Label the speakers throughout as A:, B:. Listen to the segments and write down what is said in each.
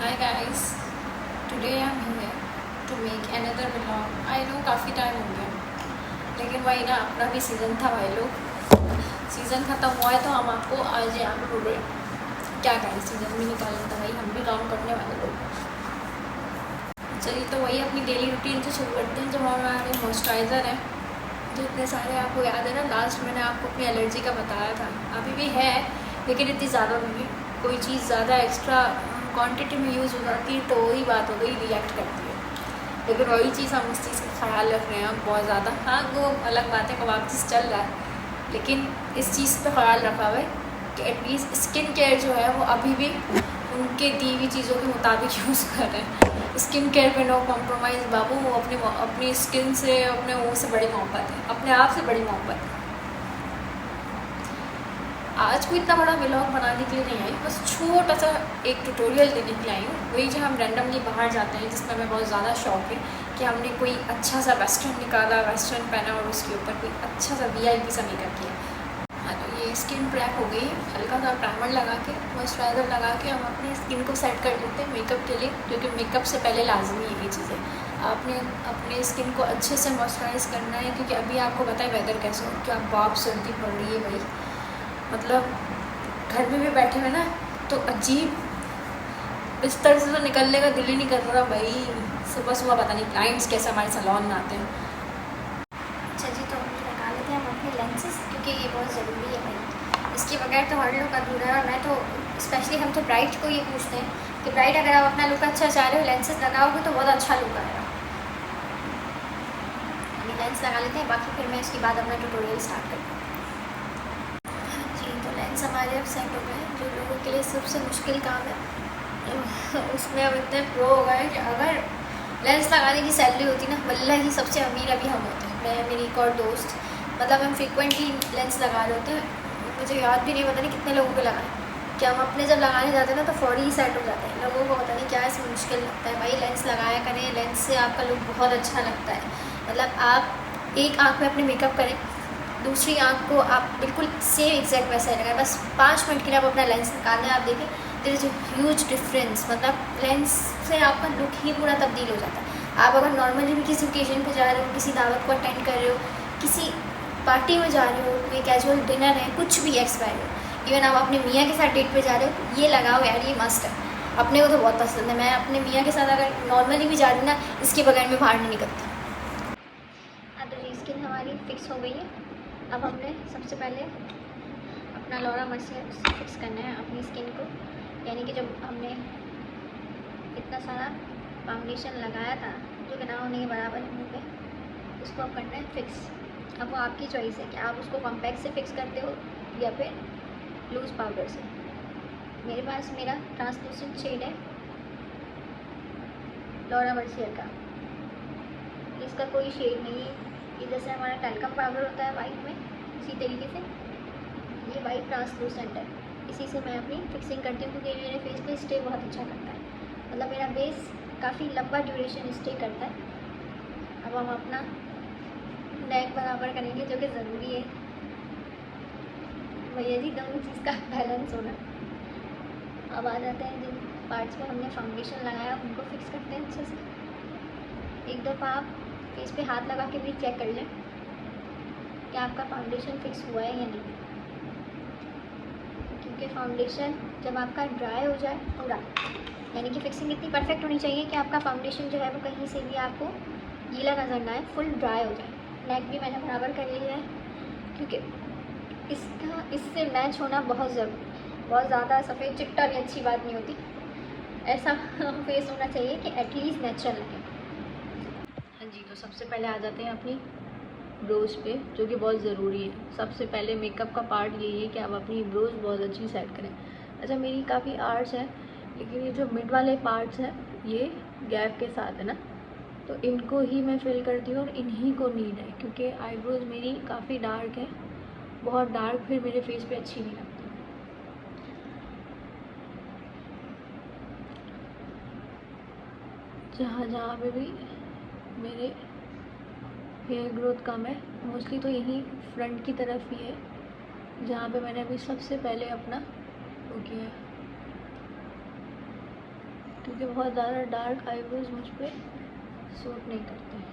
A: Hi guys, today I'm here to make another vlog. I know काफ़ी time हो गया, लेकिन वही ना अपना भी सीज़न था भाई लोग। सीज़न ख़त्म हुआ है तो हम आपको आज यहाँ पे बोल रहे हैं क्या करें, सीज़न भी निकालना था भाई, हम भी काम करने वाले लोग। चलिए तो वही अपनी डेली रूटीन से शुरू करते हैं। जो हमारे मॉइस्चराइज़र हैं, जो इतने सारे आपको याद है ना, लास्ट मैंने आपको अपनी एलर्जी का बताया था, अभी भी है लेकिन इतनी ज़्यादा नहीं है। कोई चीज़ ज़्यादा एक्स्ट्रा क्वांटिटी में यूज़ हो जाती है तो वही बात हो गई, रिएक्ट करती है। लेकिन वही चीज़ हम उस चीज़ का ख्याल रख रहे हैं बहुत ज़्यादा। हाँ, वो अलग बात है, कबाब चीज़ चल रहा है, लेकिन इस चीज़ पे ख्याल रखा हुआ है कि एटलीस्ट स्किन केयर जो है वो अभी भी उनके दी हुई चीज़ों के मुताबिक यूज़ कर रहे हैं। स्किन केयर पे नो कॉम्प्रोमाइज़ बाबू। वो अपनी स्किन से, अपने मुँह से बड़ी मोहब्बत है, अपने आप से बड़ी मोहब्बत है। आज कोई इतना बड़ा व्लॉग बनाने के लिए नहीं आई, बस छोटा सा एक ट्यूटोरियल देने के लिए आई हूँ। वही जो हम रैंडमली बाहर जाते हैं, जिसमें हमें बहुत ज़्यादा शौक है कि हमने कोई अच्छा सा वेस्टर्न निकाला, वेस्टर्न पहना और उसके ऊपर कोई अच्छा सा VIP सा मेकअप किया। हाँ, तो ये स्किन प्रेप हो गई। हल्का सा प्राइमर लगा के, मॉइस्चराइज़र लगा के हम अपनी स्किन को सेट कर लेते हैं मेकअप के लिए, क्योंकि मेकअप से पहले लाजमी है ये चीज़ें। आपने अपने स्किन को अच्छे से मॉइस्चराइज़ करना है, क्योंकि अभी आपको पता है वेदर कैसे हो, क्या बाप सर्दी पड़ रही है भाई। मतलब घर में भी बैठे हुए ना तो अजीब, बिस्तर से तो निकलने का दिल ही नहीं कर रहा भाई। सुबह सुबह पता नहीं क्लाइंट्स कैसे हमारे सैलून में आते हैं। अच्छा जी, तो हम लगा लेते हैं हम अपने लेंसेज, क्योंकि ये बहुत ज़रूरी है भाई। इसके बगैर तो हर लुक अधूरा है। और मैं तो स्पेशली हम तो ब्राइड को ये पूछते हैं कि ब्राइड, अगर आप अपना लुक अच्छा चाह रहे हो, लेंसेज लगाओगे तो बहुत अच्छा लुक आएगा। अभी लेंस लगा लेते हैं, बाकी फिर मैं इसके बाद अपना ट्यूटोरियल स्टार्ट करती हूँ। लेंस हमारे अब सेट हो गए, जो लोगों के लिए सबसे मुश्किल काम है उसमें अब इतने प्रो हो गए कि अगर लेंस लगाने की सैलरी होती ना, वल्लाही ही सबसे अमीर अभी हम होते हैं। मैं, मेरी एक और दोस्त, मतलब हम फ्रिक्वेंटली लेंस लगा रहे होते हैं। मुझे याद भी नहीं, पता नहीं कितने लोगों के लगाए कि हम अपने जब लगाने जाते हैं ना तो फौरी ही सेट हो जाते हैं। लोगों को पता नहीं क्या इसमें मुश्किल लगता है भाई। लेंस लगाया करें, लेंस से आपका लुक बहुत अच्छा लगता है। मतलब आप एक आँख में अपने मेकअप करें, दूसरी आँख को आप बिल्कुल सेम एग्जैक्ट वैसा ही लगाएं। बस 5 मिनट के लिए आप अपना लेंस निकालना है, आप देखें there is a huge difference. मतलब लेंस से आपका लुक ही पूरा तब्दील हो जाता है। आप अगर नॉर्मली भी किसी ओकेजन पे जा रहे हो, किसी दावत को अटेंड कर रहे हो, किसी पार्टी में जा रहे हो, कोई कैजुअल डिनर है, कुछ भी एक्सपायर हो, इवन आप अपने मियाँ के साथ डेट पे जा रहे हो, ये लगाओ यार, ये मस्ट है। अपने को तो बहुत पसंद है। मैं अपने मियाँ के साथ अगर नॉर्मली भी जा रही हूँ ना, इसके बगैर में बाहर नहीं निकलती। अब तो स्किन हमारी फिक्स हो गई है। अब हमने सबसे पहले अपना लॉरा मर्सियर फिक्स करना है अपनी स्किन को। यानी कि जब हमने इतना सारा फाउंडेशन लगाया था जो कि ना होने के बराबर है मुँह पे, उसको अब करना है फिक्स। अब वो आपकी चॉइस है कि आप उसको कॉम्पैक्ट से फिक्स करते हो या फिर लूज़ पाउडर से। मेरे पास मेरा ट्रांसलूसेंट शेड है लॉरा मर्सियर का। इसका कोई शेड नहीं है, ये जैसे हमारा टैल्कम पाउडर होता है वाइट में, इसी तरीके से ये वाइट ट्रांसलूसेंट है। इसी से मैं अपनी फिक्सिंग करती हूँ, क्योंकि मेरे फेस पे स्टे बहुत अच्छा करता है। मतलब मेरा बेस काफ़ी लंबा ड्यूरेशन स्टे करता है। अब हम अपना नेक बराबर करेंगे, जो कि ज़रूरी है भैया जी, दोनों चीज़ का बैलेंस होना। अब आ जाते हैं जिन पार्ट्स पे हमने फाउंडेशन लगाया, उनको फिक्स करते हैं अच्छे से। एक दफ़ा आप फेस पे हाथ लगा के भी चेक कर लें कि आपका फाउंडेशन फिक्स हुआ है या नहीं, क्योंकि फाउंडेशन जब आपका ड्राई हो जाए पूरा, यानी कि फिक्सिंग इतनी परफेक्ट होनी चाहिए कि आपका फाउंडेशन जो है वो कहीं से भी आपको गीला नज़र ना आए, फुल ड्राई हो जाए। नेक भी मैंने बराबर कर लिया है, क्योंकि इससे मैच होना बहुत ज़रूरी। बहुत ज़्यादा सफ़ेद चिट्टा भी अच्छी बात नहीं होती। ऐसा फेस होना चाहिए कि एटलीस्ट नेचुरल लगे। हाँ जी, तो सबसे पहले आ जाते हैं अपनी ब्रोज पे, जो कि बहुत ज़रूरी है। सबसे पहले मेकअप का पार्ट यही है कि आप अपनी ब्रोज बहुत अच्छी सेट करें। अच्छा, मेरी काफ़ी आर्ट्स हैं, लेकिन ये जो मिड वाले पार्ट्स हैं ये गैप के साथ है ना, तो इनको ही मैं फिल करती हूँ और इन्हीं को नीड है, क्योंकि आईब्रोज मेरी काफ़ी डार्क है। बहुत डार्क फिर मेरे फेस पे अच्छी नहीं लगती। जहाँ जहाँ पे भी मेरे हेयर ग्रोथ कम है, मोस्टली तो यहीं फ्रंट की तरफ ही है, जहाँ पे मैंने अभी सबसे पहले अपना वो किया है क्योंकि बहुत ज़्यादा डार्क आईब्रोज मुझ पर सूट नहीं करते हैं।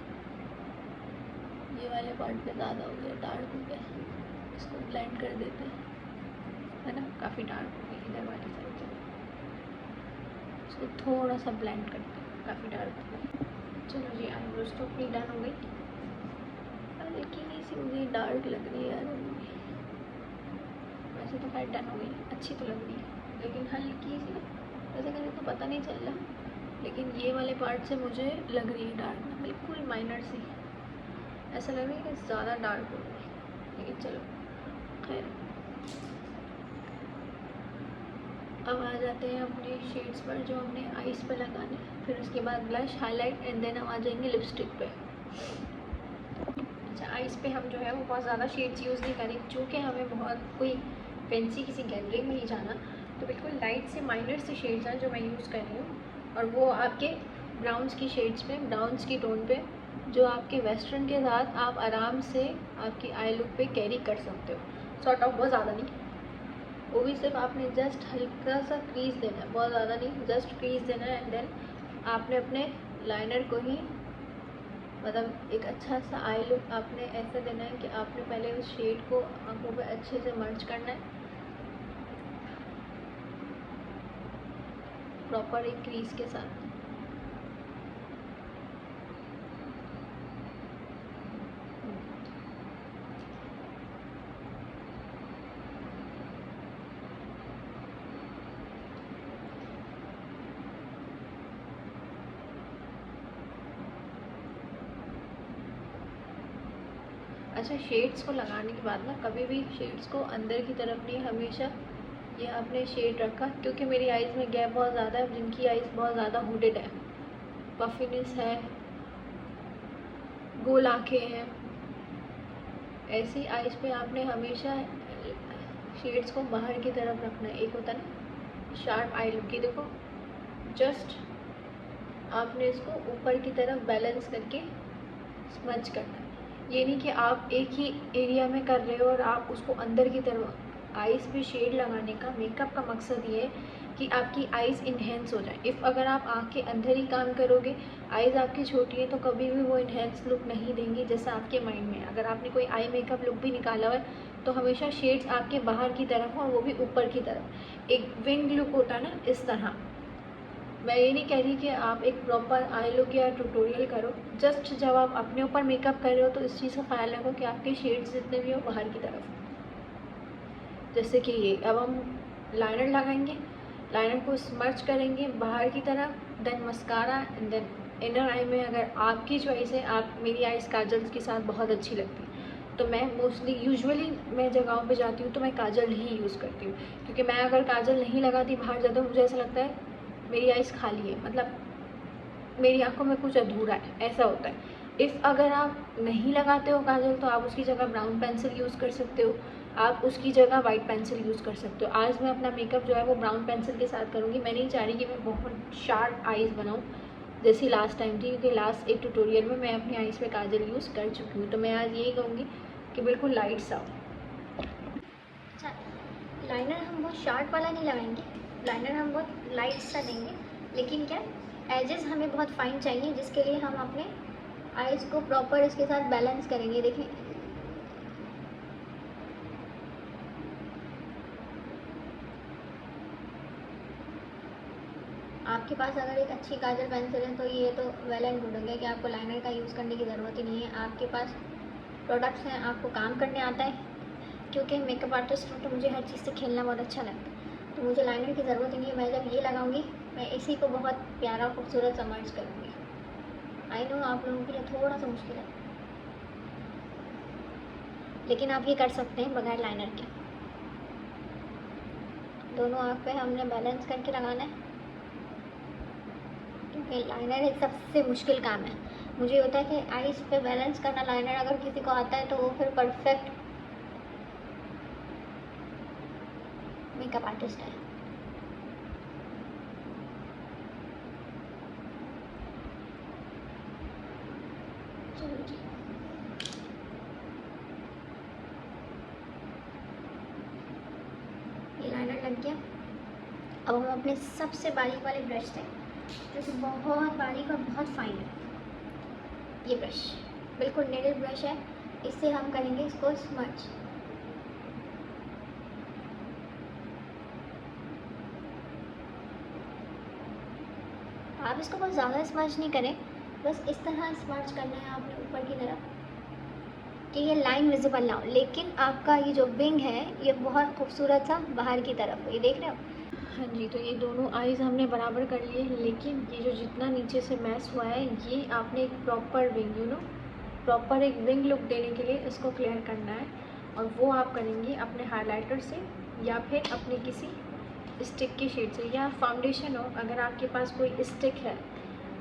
A: ये वाले पार्ट पे ज़्यादा हो गया, डार्क हो गया, इसको ब्लेंड कर देते हैं, है ना, काफ़ी डार्क हो गई इधर वाली साइड से, इसको थोड़ा सा ब्लेंड करते हैं, काफ़ी डार्क हो गई। चलो जी, आईब्रोज तो अपनी डन हो गई। लेकिन सी मुझे डार्क लग रही है यार, वैसे तो खैर डन हो गई, अच्छी तो लग रही है, लेकिन हल्की सी, वैसे करें तो पता नहीं चल रहा, लेकिन ये वाले पार्ट से मुझे लग रही है डार्क ना, बिल्कुल माइनर सी, ऐसा लग रहा है कि ज़्यादा डार्क हो गई, लेकिन चलो खैर। अब आ जाते हैं अपने शेड्स पर जो हमने आईज पे लगाने, फिर उसके बाद ब्लश, हाईलाइट, एंड देन हम आ जाएंगे लिपस्टिक पे। अच्छा, आईज पे हम जो है वो बहुत ज़्यादा शेड्स यूज़ नहीं करें, चूँकि हमें बहुत कोई फैंसी किसी गैलरी में नहीं जाना, तो बिल्कुल लाइट से माइनर से शेड्स हैं जो मैं यूज़ कर रही हूँ, और वो आपके ब्राउन्स की शेड्स पे, ब्राउन्स की टोन पे, जो आपके वेस्टर्न के साथ आप आराम से आपकी आई लुक पे कैरी कर सकते हो, सॉर्ट ऑफ, बहुत ज़्यादा नहीं, वो भी सिर्फ आपने जस्ट हल्का सा क्रीज देना है, बहुत ज़्यादा नहीं, जस्ट क्रीज देना है, एंड देन आपने अपने लाइनर को ही, मतलब एक अच्छा सा आई लुक आपने ऐसे देना है कि आपने पहले उस शेड को आंखों पे अच्छे से मर्ज करना है, प्रॉपर एक क्रीज के साथ। अच्छा, शेड्स को लगाने के बाद ना कभी भी शेड्स को अंदर की तरफ नहीं, हमेशा ये आपने शेड रखा, क्योंकि मेरी आइज़ में गैप बहुत ज़्यादा है, जिनकी आइज़ बहुत ज़्यादा हुडेड है, पफिनेस है, गोल आँखें हैं, ऐसी आइज़ पे आपने हमेशा शेड्स को बाहर की तरफ रखना है। एक होता है ना शार्प आई लुक की, देखो जस्ट आपने इसको ऊपर की तरफ बैलेंस करके स्मच करना है, ये नहीं कि आप एक ही एरिया में कर रहे हो और आप उसको अंदर की तरफ। आइज़ पे शेड लगाने का मेकअप का मकसद ये है कि आपकी आइज़ इन्हेंस हो जाए। इफ़ अगर आप आँख के अंदर ही काम करोगे, आइज़ आपकी छोटी है, तो कभी भी वो इन्हेंस लुक नहीं देंगी जैसा आपके माइंड में। अगर आपने कोई आई मेकअप लुक भी निकाला हुआ है तो हमेशा शेड्स आपके बाहर की तरफ हो, और वो भी ऊपर की तरफ, एक विंग लुक होता है ना, इस तरह। मैं ये नहीं कह रही कि आप एक प्रॉपर आई लुक या ट्यूटोरियल करो, जस्ट जब आप अपने ऊपर मेकअप कर रहे हो तो इस चीज़ का ख्याल रखो कि आपके शेड्स जितने भी हो बाहर की तरफ। जैसे कि ये, अब हम लाइनर लगाएंगे, लाइनर को स्मर्च करेंगे बाहर की तरफ, then mascara, and then inner eye में अगर आपकी चॉइस है, आप, मेरी आइज़ काजल के साथ बहुत अच्छी लगती है, तो मैं मोस्टली यूजुअली मैं जगहों पे जाती हूँ तो मैं काजल ही यूज़ करती हूँ, क्योंकि मैं अगर काजल नहीं लगाती बाहर जाता हूँ, मुझे ऐसा लगता है मेरी आइज़ खाली है, मतलब मेरी आंखों में कुछ अधूरा है, ऐसा होता है। इफ़ अगर आप नहीं लगाते हो काजल तो आप उसकी जगह ब्राउन पेंसिल यूज़ कर सकते हो, आप उसकी जगह वाइट पेंसिल यूज़ कर सकते हो। आज मैं अपना मेकअप जो है वो ब्राउन पेंसिल के साथ करूँगी। मैं नहीं चाह रही कि मैं बहुत शार्प आइज़ बनाऊँ जैसी लास्ट टाइम थी, क्योंकि लास्ट एक ट्यूटोरियल में मैं अपनी आइज़ पे काजल यूज़ कर चुकी हूँ। तो मैं आज यही कहूँगी कि बिल्कुल लाइट सा हो। अच्छा, लाइनर हम बहुत शार्प वाला नहीं लगाएंगे, लाइनर हम बहुत लाइट सा देंगे, लेकिन क्या एजेस हमें बहुत फाइन चाहिए, जिसके लिए हम अपने आइज़ को प्रॉपर इसके साथ बैलेंस करेंगे। देखिए, आपके पास अगर एक अच्छी काजल पेंसिल है तो ये तो वेल एंड गुड हो गया कि आपको लाइनर का यूज़ करने की ज़रूरत ही नहीं है। आपके पास प्रोडक्ट्स हैं, आपको काम करने आता है, क्योंकि मेकअप आर्टिस्ट हूँ तो मुझे हर चीज़ से खेलना बहुत अच्छा लगता है, तो मुझे लाइनर की ज़रूरत ही नहीं है। मैं जब ये लगाऊंगी, मैं इसी को बहुत प्यारा खूबसूरत सा मर्ज करूँगी। आई नो आप लोगों के लिए थोड़ा सा मुश्किल है, लेकिन आप ये कर सकते हैं बगैर लाइनर के। दोनों आँख पे हमने बैलेंस करके लगाना है, क्योंकि लाइनर एक सबसे मुश्किल काम है। मुझे होता है कि आइज़ पे बैलेंस करना, लाइनर अगर किसी को आता है तो वो फिर परफेक्ट मेकअप आर्टिस्ट है। चलो जी, ये लाइनर लग गया। अब हम अपने सबसे बारीक वाले ब्रश से, जो कि बहुत बारीक और बहुत फाइन है, ये ब्रश बिल्कुल नेडल ब्रश है, इससे हम करेंगे इसको स्मच। आप इसको बहुत ज़्यादा स्मच नहीं करें, बस इस तरह स्मच करना है आपने ऊपर की तरफ कि ये लाइन विजिबल ना हो, लेकिन आपका ये जो विंग है ये बहुत खूबसूरत सा बाहर की तरफ हो, ये देख रहे हो। हाँ जी, तो ये दोनों आईज़ हमने बराबर कर लिए, लेकिन ये जो जितना नीचे से मैस हुआ है ये आपने एक प्रॉपर विंग प्रॉपर एक विंग लुक देने के लिए इसको क्लियर करना है, और वो आप करेंगे अपने हाइलाइटर से या फिर अपने किसी स्टिक की शेड से, या फाउंडेशन हो अगर आपके पास कोई स्टिक है,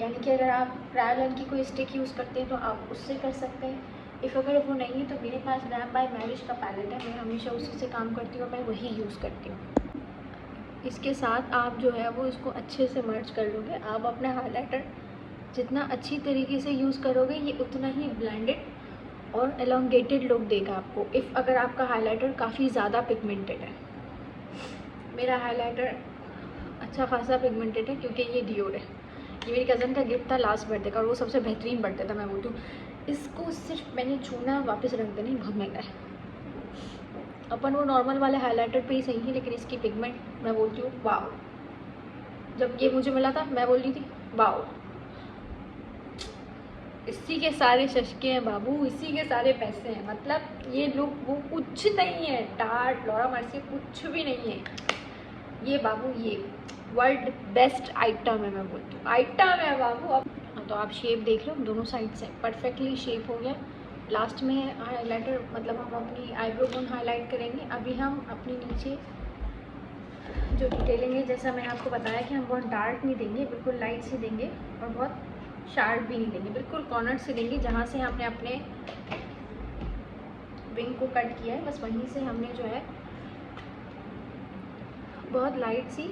A: यानी कि अगर आप ट्रायलन की कोई स्टिक यूज़ करते हैं तो आप उससे कर सकते हैं। इफ़ अगर वो नहीं है तो मेरे पास रैम बाय मैरिज का पैलेट है, मैं हमेशा उसी से काम करती हूँ, मैं वही यूज़ करती हूँ। इसके साथ आप जो है वो इसको अच्छे से मर्ज कर लोगे। आप अपना हाइलाइटर जितना अच्छी तरीके से यूज़ करोगे ये उतना ही ब्लेंडेड और एलोंगेटेड लुक देगा आपको। इफ़ अगर आपका हाइलाइटर काफ़ी ज़्यादा पिगमेंटेड है, मेरा हाइलाइटर अच्छा खासा पिगमेंटेड है क्योंकि ये डियोर है, ये मेरी कज़न का गिफ्ट था लास्ट बर्थडे का, और वो सबसे बेहतरीन बर्थडे था। मैं बोलती हूँ इसको सिर्फ मैंने छूना वापस रख देना, बहुत महंगा है। अपन वो नॉर्मल वाले हाइलाइटर पे ही सही है, लेकिन इसकी पिगमेंट मैं बोलती हूँ वाओ। जब ये मुझे मिला था मैं बोल रही थी वाओ, इसी के सारे शशके हैं बाबू, इसी के सारे पैसे हैं, मतलब ये लुक वो कुछ नहीं है, टार्ट लॉरा मर्सी कुछ भी नहीं है ये बाबू, ये वर्ल्ड बेस्ट आइटम है, मैं बोलती हूँ आइटम है बाबू। अब तो आप शेप देख लो, दोनों साइड से परफेक्टली शेप हो गया। लास्ट में हाइलाइटर मतलब हम अपनी आईब्रो बोन हाईलाइट करेंगे। अभी हम अपनी नीचे जो डिटेलिंग है, जैसा मैंने आपको बताया कि हम बहुत डार्क नहीं देंगे, बिल्कुल लाइट से देंगे, और बहुत शार्प भी नहीं देंगे, बिल्कुल कॉर्नर से देंगे। जहाँ से हमने अपने विंग को कट किया है बस वहीं से हमने जो है बहुत लाइट सी,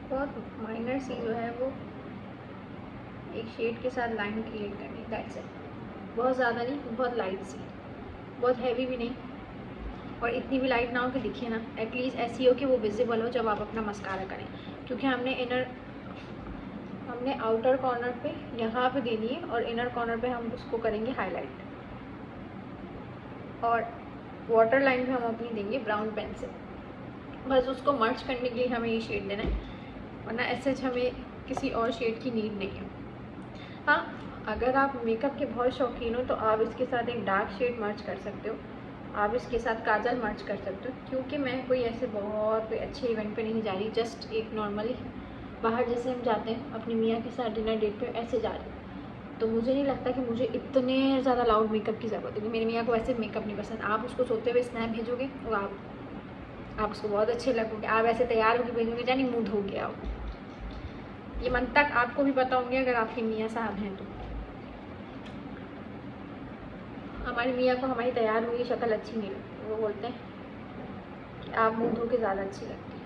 A: बहुत माइनर सी जो है वो एक शेड के साथ लाइन क्रिएट करनी, दैट्स इट। बहुत ज़्यादा नहीं, बहुत लाइट सी, बहुत हैवी भी नहीं, और इतनी भी लाइट ना हो कि दिखे ना, एटलीस्ट ऐसी हो कि वो विजिबल हो जब आप अपना मस्कारा करें, क्योंकि हमने आउटर कॉर्नर पे यहाँ पे देनी है और इनर कॉर्नर पे हम उसको करेंगे हाईलाइट, और वाटर लाइन पे हम अपनी देंगे ब्राउन पेन से। बस उसको मर्ज करने के लिए हमें ये शेड देना है, वरना ऐसे हमें किसी और शेड की नीड नहीं है। हाँ, अगर आप मेकअप के बहुत शौकीन हो तो आप इसके साथ एक डार्क शेड मर्ज कर सकते हो, आप इसके साथ काजल मर्ज कर सकते हो। क्योंकि मैं कोई ऐसे बहुत कोई अच्छे इवेंट पे नहीं जा रही, जस्ट एक नॉर्मली बाहर जैसे हम जाते हैं अपनी मियाँ के साथ डिनर डेट पे ऐसे जा रही हूँ, तो मुझे नहीं लगता कि मुझे इतने ज़्यादा लाउड मेकअप की ज़रूरत है, क्योंकि मेरी मियाँ को वैसे मेकअप नहीं पसंद। आप उसको सोते हुए स्नैप भेजोगे तो आप उसको बहुत अच्छे लगोगे, आप ऐसे तैयार होकर भेजोगे जानी मुँह धो के आओ। ये मंतक आपको भी पता होंगे अगर आपके मियाँ साहब हैं तो। हमारी मियाँ को हमारी तैयार हुई शक्ल अच्छी नहीं लगती, वो बोलते हैं कि आप मुँह धो के ज़्यादा अच्छी लगती है।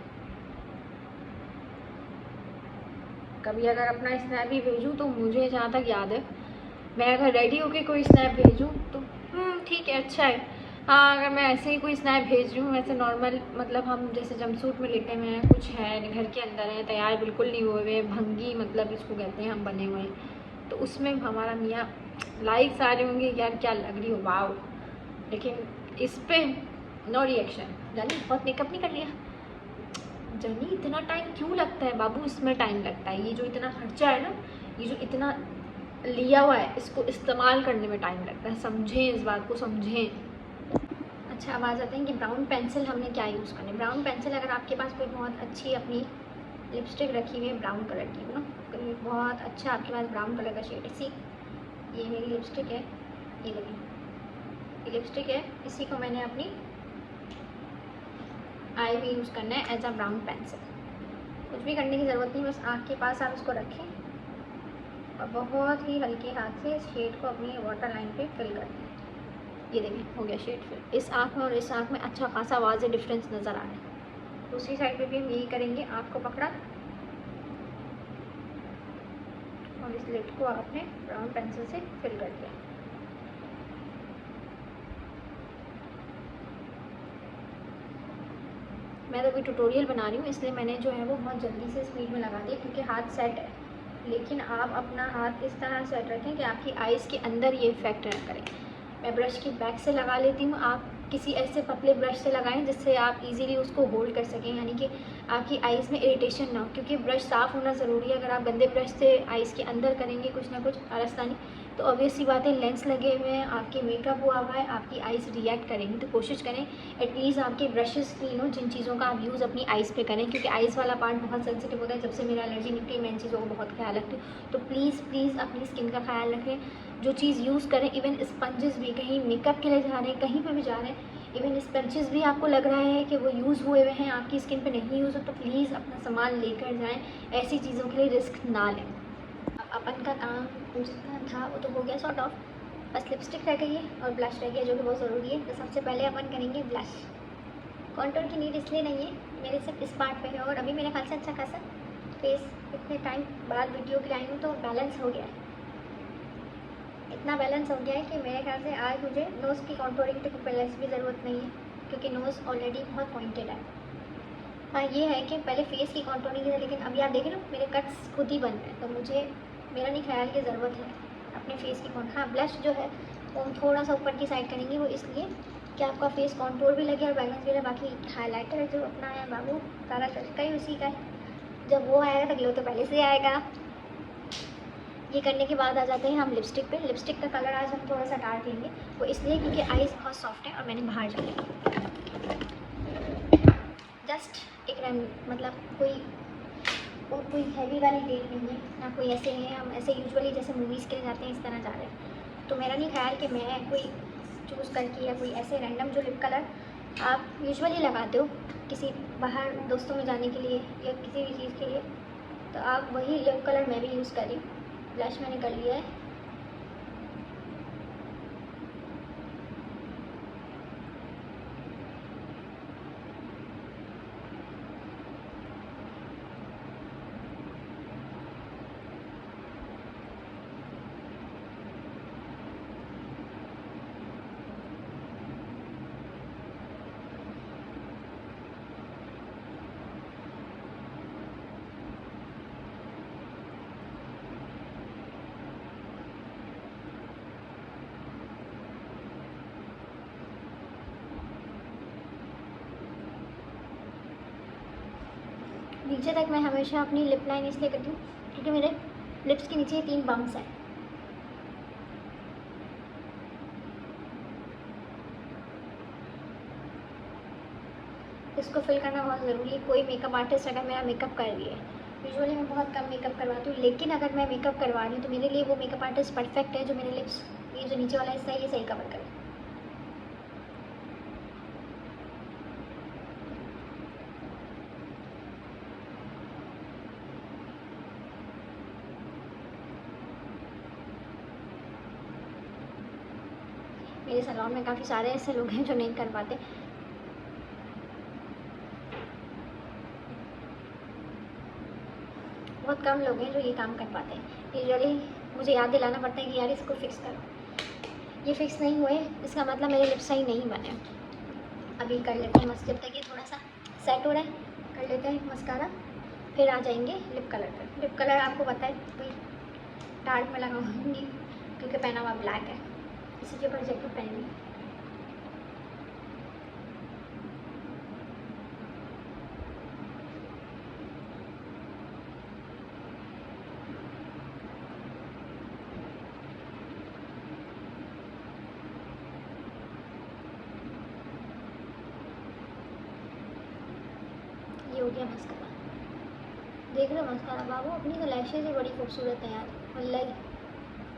A: कभी अगर अपना स्नैप भी भेजूँ तो मुझे जहाँ तक याद है, मैं अगर रेडी होके कोई स्नैप भेजूँ तो ठीक है अच्छा है। हाँ, अगर मैं ऐसे ही कोई स्नैप भेज रही हूँ ऐसे नॉर्मल, मतलब हम जैसे जंपसूट में लेटे हुए हैं, कुछ है घर के अंदर है, तैयार बिल्कुल नहीं हुए हुए, भंगी मतलब इसको कहते हैं हम बने हुए हैं, तो उसमें हमारा मियाँ लाइक्स आ रहे होंगे यार क्या लग रही हो वाओ, लेकिन इस पर नो रिएक्शन। जानी बहुत मेकअप नहीं कर लिया जानी, इतना टाइम क्यों लगता है बाबू, इसमें टाइम लगता है, ये जो इतना खर्चा है ना, ये जो इतना लिया हुआ है इसको इस्तेमाल करने में टाइम लगता है, समझें इस बात को समझें। अच्छा, अब आ जाते हैं कि ब्राउन पेंसिल हमने क्या यूज़ करनी है। ब्राउन पेंसिल अगर आपके पास कोई बहुत अच्छी अपनी लिपस्टिक रखी हुई है ब्राउन कलर की ना, कोई बहुत अच्छा आपके पास ब्राउन कलर का शेड, इसी ये मेरी लिपस्टिक है, ये लगी ये लिपस्टिक है, इसी को मैंने अपनी आई में यूज़ करना है एज अ ब्राउन पेंसिल। कुछ भी करने की ज़रूरत नहीं, बस आँख के पास आप इसको रखें और बहुत ही हल्के हाथ से इस शेड को अपनी वाटर लाइन पे फिल कर दें। ये देखिए हो गया शेड फिल, इस आँख में और इस आँख में अच्छा खासा वाज़ेह डिफरेंस नज़र आ रहा है। दूसरी साइड पे भी हम यही करेंगे, आँख को पकड़ा और इस लिड को आपने ब्राउन पेंसिल से फिल कर दिया। मैं तो अभी ट्यूटोरियल बना रही हूँ, इसलिए मैंने जो है वो बहुत जल्दी से स्पीड में लगा दिया क्योंकि हाथ सेट है। लेकिन आप अपना हाथ इस तरह सेट रखें कि आपकी आइज़ के अंदर ये इफ़ेक्ट ना करें। मैं ब्रश की बैक से लगा लेती हूँ, आप किसी ऐसे पतले ब्रश से लगाएं जिससे आप इजीली उसको होल्ड कर सकें, यानी कि आपकी आइज़ में इरिटेशन ना हो, क्योंकि ब्रश साफ़ होना ज़रूरी है। अगर आप गंदे ब्रश से आइज़ के अंदर करेंगे कुछ ना कुछ आलसदानी, तो ऑब्वियस सी बात है, लेंस लगे हुए हैं, आपके मेकअप हुआ हुआ है, आपकी आइज़ रिएक्ट करेंगी। तो कोशिश करें एटलीस्ट आपके ब्रशेज़ क्लीन हो, जिन चीज़ों का आप यूज़ अपनी आइज़ पे करें, क्योंकि आइज़ वाला पार्ट बहुत सेंसिटिव होता है। जब से मेरा एलर्जी निकली मैं इन चीज़ों को बहुत ख्याल रखती हूँ। तो प्लीज़ अपनी स्किन का ख्याल रखें, जो चीज़ यूज़ करें, इवन स्पंजेस भी, कहीं मेकअप के लिए जा रहे हैं, कहीं पर भी जा रहे हैं, इवन स्पंजेस भी आपको लग रहा है कि वो यूज़ हुए हुए हैं, आपकी स्किन पे नहीं यूज़ हो, तो प्लीज़ अपना सामान लेकर जाएं, ऐसी चीज़ों के लिए रिस्क ना लें। अपन का काम जितना था वो तो हो गया सॉर्ट ऑफ, बस लिपस्टिक रह गई है और ब्लश रह गया, जो कि बहुत ज़रूरी है। तो सबसे पहले अपन करेंगे ब्लश। कॉन्टूर की नीड इसलिए नहीं है, मेरे सिर्फ इस पार्ट पे है, और अभी मेरे ख्याल से अच्छा खासा फेस इतने टाइम बाद वीडियो के आई हूँ तो बैलेंस हो गया है। इतना बैलेंस हो गया है कि मेरे ख्याल से आज मुझे नोज़ की कॉन्टूरिंग पे ब्लश भी ज़रूरत नहीं है, क्योंकि नोज़ ऑलरेडी बहुत पॉइंटेड है। हाँ, ये है कि पहले फेस की कॉन्टूरिंग है, लेकिन अभी आप देख रहे हो मेरे कट्स खुद ही बन रहे हैं, तो मुझे मेरा नहीं ख्याल की ज़रूरत है अपने फेस की हाँ, ब्लश जो है वो हम थोड़ा सा ऊपर की साइड करेंगे, वो इसलिए कि आपका फेस कॉन्टूर भी लगे और बैलेंस भी लगे। बाकी हाइलाइटर जो अपना है बाबू, सारा तरीका ही उसी का है, जब वो आएगा तो ग्लो तो पहले से आएगा। ये करने के बाद आ जाते हैं हम लिपस्टिक पे। लिपस्टिक का कलर आज हम थोड़ा सा डार्क लेंगे, वो इसलिए क्योंकि आईज बहुत सॉफ्ट है और मैंने बाहर जाना है। जस्ट एक मतलब कोई हैवी वाली डेट नहीं है ना, कोई ऐसे हैं हम ऐसे यूजुअली जैसे मूवीज़ के लिए जाते हैं इस तरह जा रहे हैं। तो मेरा नहीं ख्याल कि मैं कोई चूज़ करके या कोई ऐसे रैंडम जो लिप कलर आप यूजुअली लगाते हो किसी बाहर दोस्तों में जाने के लिए या किसी भी चीज़ के लिए, तो आप वही लिप कलर मैं भी यूज़ कर रही हूँ। ब्लश मैंने कर लिया है। नीचे तक मैं हमेशा अपनी लिप लाइन इसलिए करती हूँ क्योंकि मेरे लिप्स के नीचे 3 बम्स हैं। इसको फिल करना बहुत ज़रूरी है। कोई मेकअप आर्टिस्ट अगर मेरा मेकअप कर रही है, यूजुअली मैं बहुत कम मेकअप करवाती हूँ, लेकिन अगर मैं मेकअप करवा रही हूँ तो मेरे लिए वो मेकअप आर्टिस्ट परफेक्ट है जो मेरे लिप्स, ये जो नीचे वाला हिस्सा है, ये सही कवर करे। मेरे सैलून में काफ़ी सारे ऐसे लोग हैं जो नहीं कर पाते। बहुत कम लोग हैं जो ये काम कर पाते हैं। यूजुअली मुझे याद दिलाना पड़ता है कि यार इसको फिक्स करो, ये फिक्स नहीं हुए इसका मतलब मेरे लिप्स सही नहीं बने। अभी कर लेते हैं जब तक ये थोड़ा सा सेट हो रहा है, कर लेते हैं मस्कारा, फिर आ जाएंगे लिप कलर पर। लिप कलर आपको पता है कोई डार्क में लगाऊंगी क्योंकि पहना हुआ ब्लैक है, इसी के ऊपर जैकेट पहनी। ये हो गया मस्कारा। देख रहे हो मस्कारा बाबू, अपनी तो लैशेज ही बड़ी खूबसूरत है यार, वल्लाही।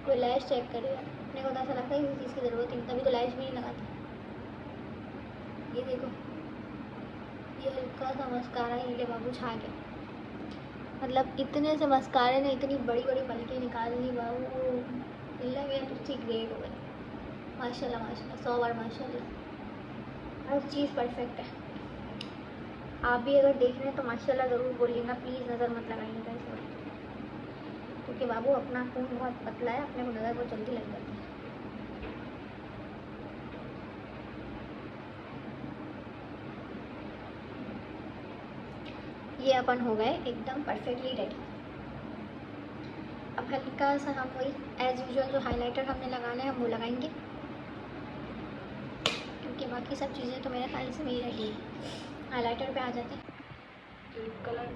A: कोई लैश चेक करे यार, अपने को तो ऐसा लगता है किसी चीज़ की ज़रूरत नहीं, तभी तो लैश भी नहीं लगाती। ये देखो, ये हल्का सा मस्कारा ही ले बाबू छा गया। मतलब इतने से मस्कारे ने इतनी बड़ी बड़ी पलकें निकाल ली बाबू, अल्लाह मेरा तुझसे ग्रेट हो गई। माशाल्लाह माशाल्लाह, 100 बार माशाल्लाह, हर चीज़ परफेक्ट है। आप भी अगर देख रहे हैं तो माशाल्लाह ज़रूर बोलिएगा, प्लीज़ नज़र मत लगाइएगा इस वक्त, क्योंकि बाबू अपना खून बहुत पतला है, अपने को नज़र बहुत जल्दी लग जाती है। ये अपन हो गए एकदम परफेक्टली रेडी। अब हल्का सा हम वही एज़ यूजुअल जो हाइलाइटर हमने लगाना है हम वो लगाएंगे, क्योंकि बाकी सब चीज़ें तो मेरे ख्याल से मेरी रेडी है। हाइलाइटर पे आ जाते हैं। लिप कलर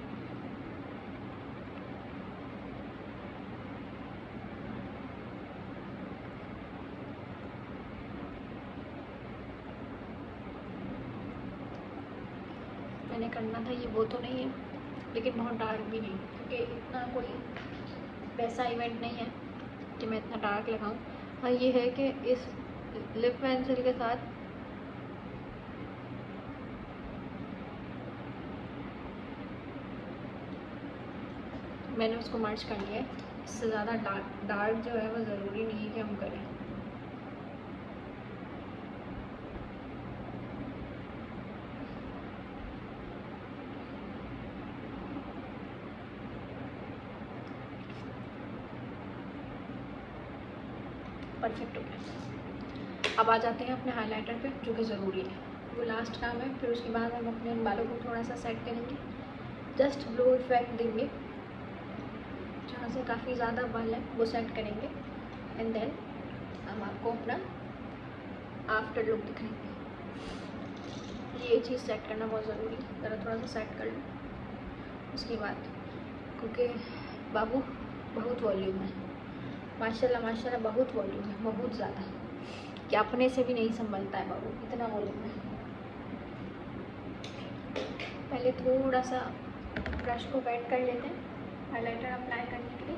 A: मैंने करना था, ये वो तो नहीं है लेकिन बहुत डार्क भी नहीं, क्योंकि इतना कोई वैसा इवेंट नहीं है कि मैं इतना डार्क लगाऊं। हाँ ये है कि इस लिप पेंसिल के साथ मैंने उसको मर्ज कर लिया है। इससे ज़्यादा डार्क जो है वो ज़रूरी नहीं है कि हम करें। परफेक्ट हो गया। अब आ जाते हैं अपने हाइलाइटर पे, जो कि ज़रूरी है, वो लास्ट काम है। फिर उसके बाद हम अपने बालों को थोड़ा सा सेट करेंगे, जस्ट ग्लो इफेक्ट देंगे, जहाँ से काफ़ी ज़्यादा बाल है वो सेट करेंगे, एंड देन हम आपको अपना आफ्टर लुक दिखाएंगे। ये चीज़ सेट करना बहुत ज़रूरी है, ज़रा थोड़ा सा सेट कर लो उसके बाद, क्योंकि बाबू बहुत वॉल्यूम है, माशाल्लाह माशाल्लाह बहुत वॉल्यूम है, बहुत ज़्यादा, कि अपने से भी नहीं संभलता है बाबू, इतना वॉल्यूम है। पहले थोड़ा सा ब्रश को वेट कर लेते हैं हाइलाइटर अप्लाई करने के लिए,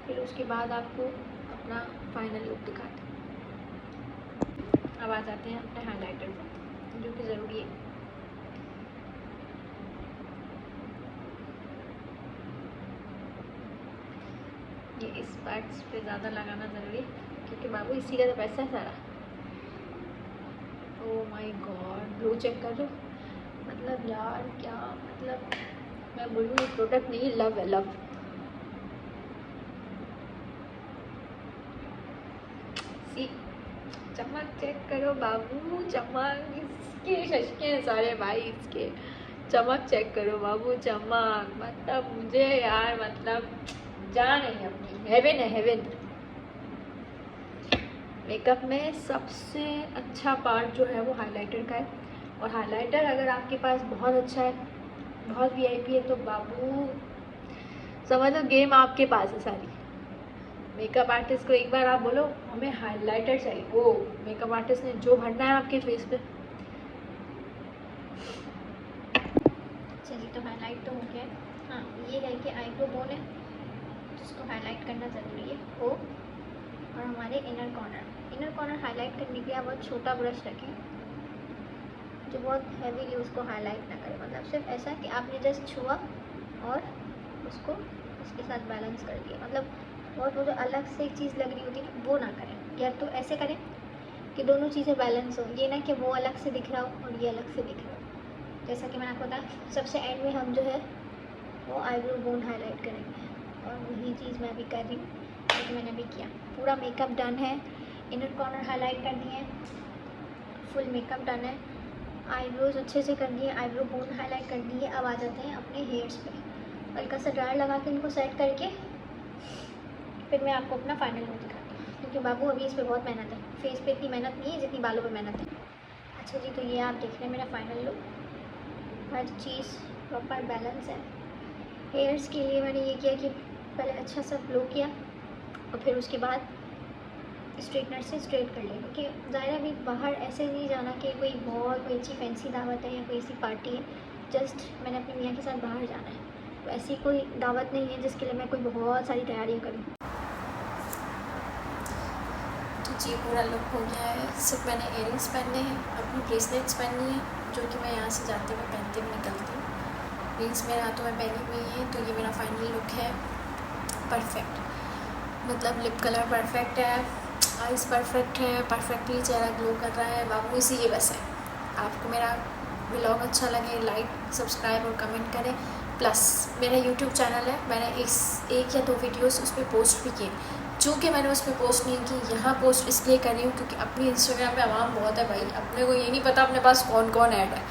A: फिर उसके बाद आपको अपना फाइनल लुक दिखाते हैं। अब आ जाते हैं अपने हाइलाइटर पर, जो कि ज़रूरी है। ये इस पार्ट्स पे ज़्यादा लगाना ज़रूरी है, क्योंकि बाबू इसी का तो पैसा है सारा। Oh my God, glow check कर लो, मतलब यार क्या, मतलब मैं बोलूँ ये प्रोडक्ट नहीं, लव है, लव। सी चमक चेक करो बाबू, चमक, इसके शशके हैं सारे भाई, इसके चमक चेक करो बाबू, चमक, मतलब मुझे यार, मतलब जान है अपनी, हेवन है, हेवन। मेकअप में सबसे अच्छा पार्ट जो है वो हाइलाइटर का है, और हाइलाइटर अगर आपके पास बहुत अच्छा है, बहुत वीआईपी है, तो बाबू समझ लो गेम आपके पास है सारी। मेकअप आर्टिस्ट को एक बार आप बोलो हमें हाइलाइटर चाहिए, वो मेकअप आर्टिस्ट ने जो भरना है आपके फेस पे। चलिए, तो हाईलाइट तो हो गया। हाँ, ये है कि आईब्रो बोन है जिसको हाईलाइट करना ज़रूरी है, वो, और हमारे इनर कॉर्नर हाईलाइट करने के लिए आप बहुत छोटा ब्रश रखें, जो बहुत हैवीली उसको हाईलाइट ना करे, मतलब सिर्फ ऐसा कि आपने जस्ट छुआ और उसको उसके साथ बैलेंस कर दिया, मतलब बहुत वो जो अलग से एक चीज़ लग रही होती है वो ना करें, या तो ऐसे करें कि दोनों चीज़ें बैलेंस हो, ये ना कि वो अलग से दिख रहा हो और ये अलग से दिख रहा हो। जैसा कि मैंने आपको बताया, सबसे एंड में हम जो है वो आईब्रो बोन हाईलाइट करेंगे, और वही चीज़ मैं अभी कर रही हूँ, क्योंकि मैंने अभी किया। पूरा मेकअप डन है, इनर कॉर्नर हाईलाइट कर दिए, फुल मेकअप डन है, आईब्रोज अच्छे से कर दिए, आईब्रो बोन हाईलाइट कर दिए। अब आ जाते हैं अपने हेयर्स पे, हल्का सा ड्रायर लगा के इनको सेट करके फिर मैं आपको अपना फाइनल लुक दिखाती हूँ, क्योंकि बाबू अभी इस पर बहुत मेहनत है, फेस पे इतनी मेहनत नहीं है जितनी बालों पे मेहनत है। अच्छा जी, तो ये आप देख रहे हैं मेरा फाइनल लुक, हर चीज़ प्रॉपर बैलेंस है। हेयर्स के लिए मैंने ये किया कि पहले अच्छा सा ब्लो किया और फिर उसके बाद स्ट्रेटनर से स्ट्रेट कर लिया, क्योंकि ज़ाहिर अभी बाहर ऐसे नहीं जाना कि कोई कोई अच्छी फैंसी दावत है या कोई ऐसी पार्टी है, जस्ट मैंने अपनी मियाँ के साथ बाहर जाना है, तो ऐसी कोई दावत नहीं है जिसके लिए मैं कोई बहुत सारी तैयारियाँ करूँ। तो जी पूरा लुक हो गया है, सिर्फ मैंने इयरिंग्स पहनने हैं, अपनी ब्रेसलेट्स पहननी है, जो कि मैं यहाँ से जाते हुए पहनते हुए निकलती हूँ। रिंग्स मेरे हाथों में पहनी हुई हैं, तो ये मेरा फाइनल लुक है। परफेक्ट, मतलब लिप कलर परफेक्ट है, आइज़ परफेक्ट है, परफेक्टली चेहरा ग्लो कर रहा है। बाबू इसी ये बस है। आपको मेरा व्लॉग अच्छा लगे, लाइक, सब्सक्राइब और कमेंट करें। प्लस मेरा यूट्यूब चैनल है, मैंने एक या दो वीडियोस उस पर पोस्ट भी किए, चूँकि मैंने उस पर पोस्ट नहीं की, यहाँ पोस्ट इसलिए कर रही हूँ क्योंकि अपनी इंस्टाग्राम पे आवाम बहुत है भाई, अपने को ये नहीं पता अपने पास कौन कौन ऐड है।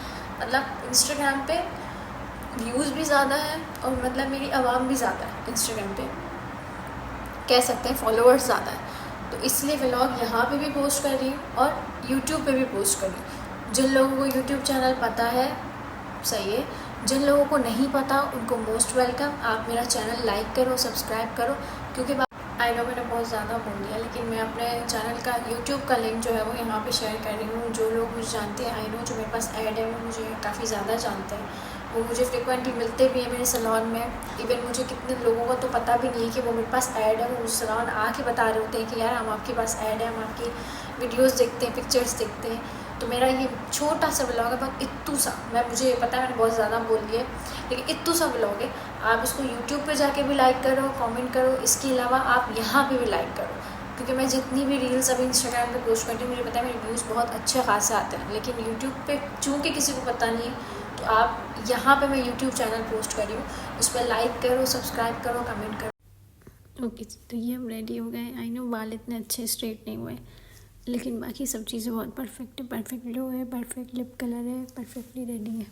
A: मतलब इंस्टाग्राम पे व्यूज़ भी ज़्यादा है और मतलब मेरी आवाम भी ज़्यादा है, इंस्टाग्राम पे कह सकते हैं फॉलोअर्स ज़्यादा है, तो इसलिए व्लॉग यहाँ पे भी पोस्ट कर रही हूँ और यूट्यूब पे भी पोस्ट कर रही हूँ। जिन लोगों को यूट्यूब चैनल पता है सही है, जिन लोगों को नहीं पता उनको मोस्ट वेलकम। आप मेरा चैनल लाइक करो, सब्सक्राइब करो, क्योंकि आई नो मैंने बहुत ज़्यादा बोल दिया, लेकिन मैं अपने चैनल का यूट्यूब का लिंक जो है वो यहाँ पे शेयर कर रही हूँ। जो लोग मुझे जानते हैं, आई नो जो मेरे पास ऐड है वो मुझे काफ़ी ज़्यादा जानते हैं, वो मुझे फ्रिक्वेंटली मिलते भी हैं मेरे सैलून में। इवन मुझे कितने लोगों को तो पता भी नहीं है कि वो मेरे पास ऐड है, वो मुझे सैलून आके बता रहे होते हैं कि यार हम आपके पास ऐड है, हम आपकी वीडियोज़ देखते हैं, पिक्चर्स देखते हैं। तो मेरा ये छोटा सा व्लॉग है, बहुत इत्तू सा, मुझे पता है मैंने बहुत ज़्यादा बोल दिया, लेकिन इत्तू सा व्लॉग है। आप इसको यूट्यूब पे जाके भी लाइक करो, कमेंट करो, इसके अलावा आप यहाँ पे भी लाइक करो, क्योंकि मैं जितनी भी रील्स अभी इंस्टाग्राम पे पोस्ट करती हूँ मुझे पता है मेरे व्यूज़ बहुत अच्छे खासे आते हैं, लेकिन यूट्यूब पे चूँकि किसी को पता नहीं है, तो आप यहाँ पे मैं यूट्यूब चैनल पोस्ट कर रही हूँ, उस पर लाइक करो, सब्सक्राइब करो, कमेंट करो। ओके, तो ये हम रेडी हो गए। आई नो बाल इतने अच्छे स्ट्रेट नहीं हुए, लेकिन बाकी सब चीज़ें बहुत परफेक्ट है, परफेक्ट ग्लो है, परफेक्ट लिप कलर है, परफेक्टली रेडी है।